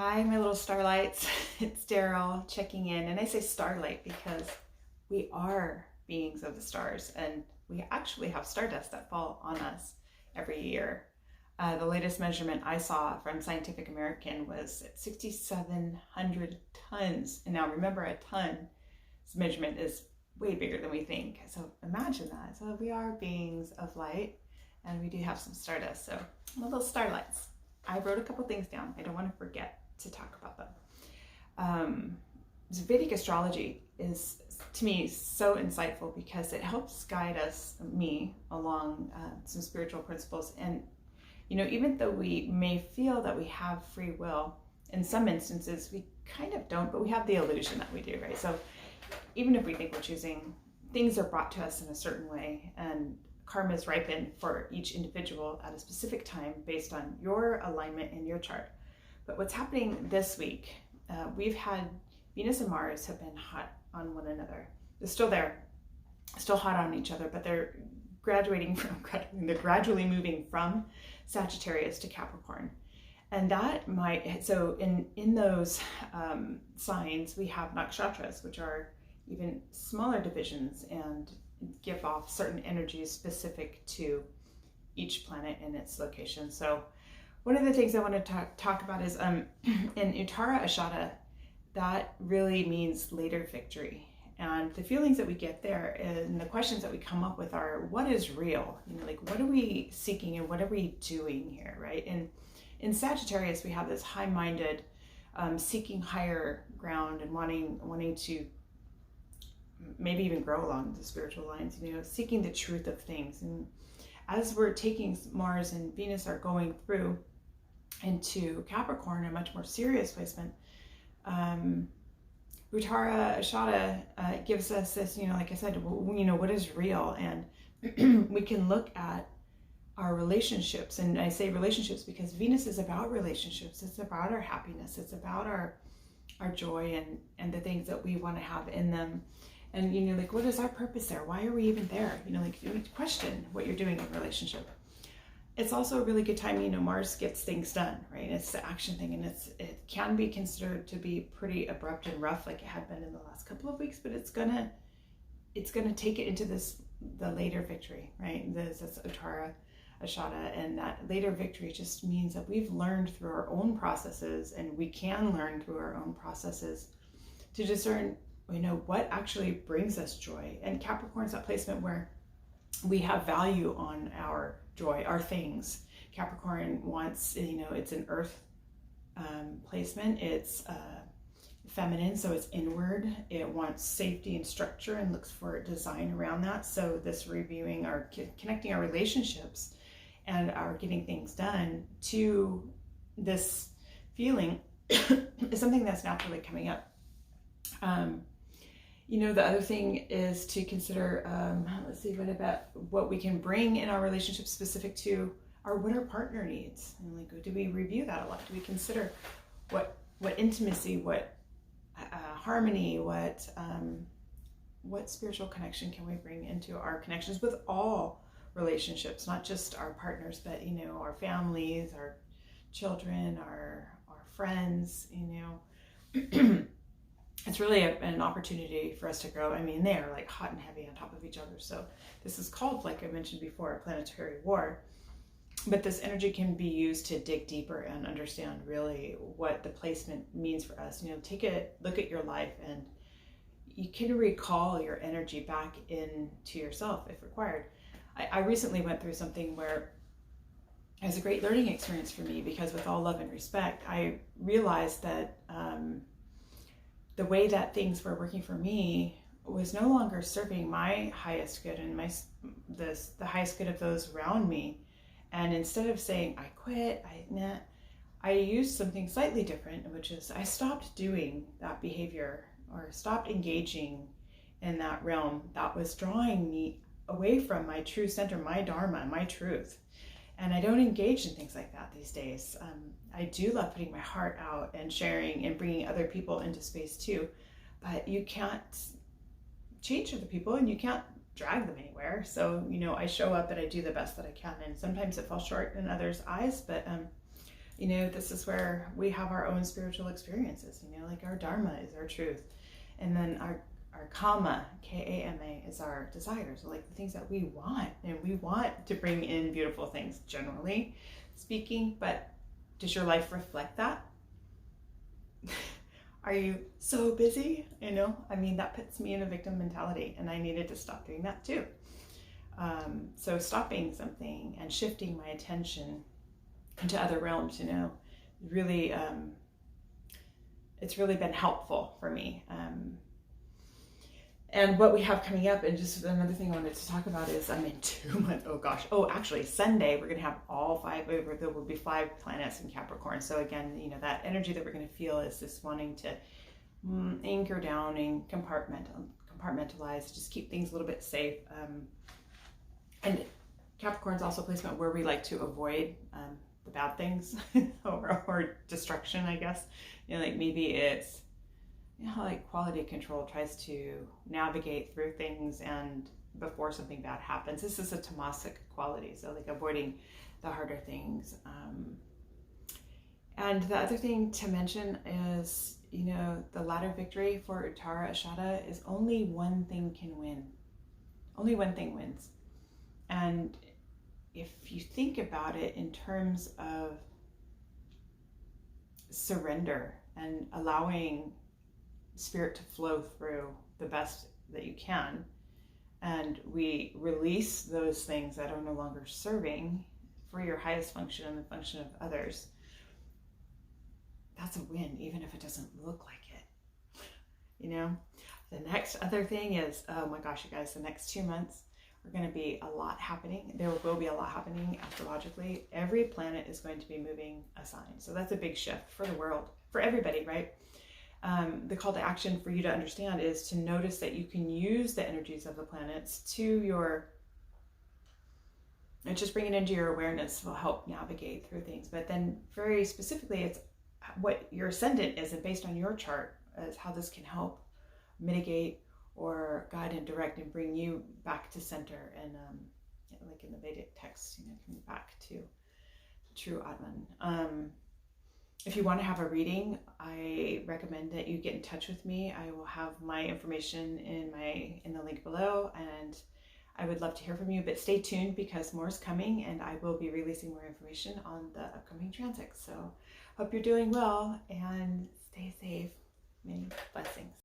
Hi, my little starlights. It's Daryl checking in. And I say starlight because we are beings of the stars, and we actually have stardust that fall on us every year. The latest measurement I saw from Scientific American was 6,700 tons. And now remember, a ton measurement is way bigger than we think. So imagine that. So we are beings of light, and we do have some stardust. So little starlights. I wrote a couple things down. I don't want to forget to talk about them. Vedic astrology is, to me, so insightful because it helps guide me, along some spiritual principles. And, even though we may feel that we have free will, in some instances, we kind of don't, but we have the illusion that we do, right? So even if we think we're choosing, things are brought to us in a certain way, and karmas ripen for each individual at a specific time based on your alignment in your chart. But what's happening this week, we've had Venus and Mars have been hot on one another. They're still there, still hot on each other, but they're they're gradually moving from Sagittarius to Capricorn. And that so in those signs, we have nakshatras, which are even smaller divisions and give off certain energies specific to each planet and its location. So one of the things I want to talk about is in Uttara Ashada, that really means later victory. And the feelings that we get there and the questions that we come up with are, what is real? What are we seeking and what are we doing here, right? And in Sagittarius, we have this high-minded, seeking higher ground and wanting to maybe even grow along the spiritual lines, seeking the truth of things. And as we're taking Mars and Venus are going through into Capricorn, a much more serious placement, Uttara Ashada gives us this, like I said, what is real? And we can look at our relationships. And I say relationships because Venus is about relationships. It's about our happiness. It's about our joy and the things that we want to have in them. And, what is our purpose there? Why are we even there? You question what you're doing in relationship. It's also a really good time, Mars gets things done, right? It's the action thing, and it can be considered to be pretty abrupt and rough, like it had been in the last couple of weeks, but it's gonna take it into the later victory, right? That's Uttara Ashada, and that later victory just means that we've learned through our own processes, and we can learn through our own processes to discern what actually brings us joy. And Capricorn's that placement where we have value on our joy, our things. Capricorn wants, it's an earth placement. It's feminine, so it's inward. It wants safety and structure and looks for design around that. So this reviewing connecting our relationships and our getting things done to this feeling is something that's naturally coming up. The other thing is to consider, let's see, what we can bring in our relationship specific to what our partner needs. And do we review that a lot? Do we consider what intimacy, what harmony, what spiritual connection can we bring into our connections with all relationships, not just our partners, but, our families, our children, our friends, It's really an opportunity for us to grow. They are like hot and heavy on top of each other. So this is called, like I mentioned before, a planetary war. But this energy can be used to dig deeper and understand really what the placement means for us. Take a look at your life, and you can recall your energy back into yourself if required. I recently went through something where it was a great learning experience for me, because with all love and respect, I realized that the way that things were working for me was no longer serving my highest good and the highest good of those around me. And instead of saying, I quit, I used something slightly different, which is I stopped doing that behavior or stopped engaging in that realm that was drawing me away from my true center, my dharma, my truth. And I don't engage in things like that these days. I do love putting my heart out and sharing and bringing other people into space too. But you can't change other people, and you can't drag them anywhere. So, I show up and I do the best that I can. And sometimes it falls short in others' eyes, but You know, this is where we have our own spiritual experiences, you know, like our dharma is our truth. And then our kama, K-A-M-A, is our desires, like the things that we want. And we want to bring in beautiful things, generally speaking, but does your life reflect that? Are you so busy? You know, I mean, that puts me in a victim mentality, and I needed to stop doing that too. So stopping something and shifting my attention into other realms, you know, really, it's really been helpful for me. And what we have coming up, and just another thing I wanted to talk about is I'm in 2 months, actually Sunday, we're going to have all 5, there will be 5 planets in Capricorn. So again, you know, that energy that we're going to feel is this wanting to anchor down and compartmentalize, just keep things a little bit safe. And Capricorn's also a placement where we like to avoid the bad things or destruction, I guess. You know, like maybe it's, you know, like quality control tries to navigate through things and before something bad happens. This is a tamasic quality, so like avoiding the harder things. And the other thing to mention is, you know, the ladder victory for Uttara Ashada is only one thing can win. Only one thing wins. And if you think about it in terms of surrender and allowing spirit to flow through the best that you can, and we release those things that are no longer serving for your highest function and the function of others, that's a win, even if it doesn't look like it. You know, the next other thing is, oh my gosh, you guys, the next 2 months are going to be a lot happening. There will be a lot happening astrologically. Every planet is going to be moving a sign. So that's a big shift for the world, for everybody, right? The call to action for you to understand is to notice that you can use the energies of the planets to your, and just bring it into your awareness will help navigate through things. But then very specifically, it's what your ascendant is, and based on your chart is how this can help mitigate or guide and direct and bring you back to center. And like in the Vedic texts, you know, coming back to true Atman. If you want to have a reading, I recommend that you get in touch with me. I will have my information in the link below, and I would love to hear from you. But stay tuned, because more is coming, and I will be releasing more information on the upcoming transits. So hope you're doing well and stay safe. Many blessings.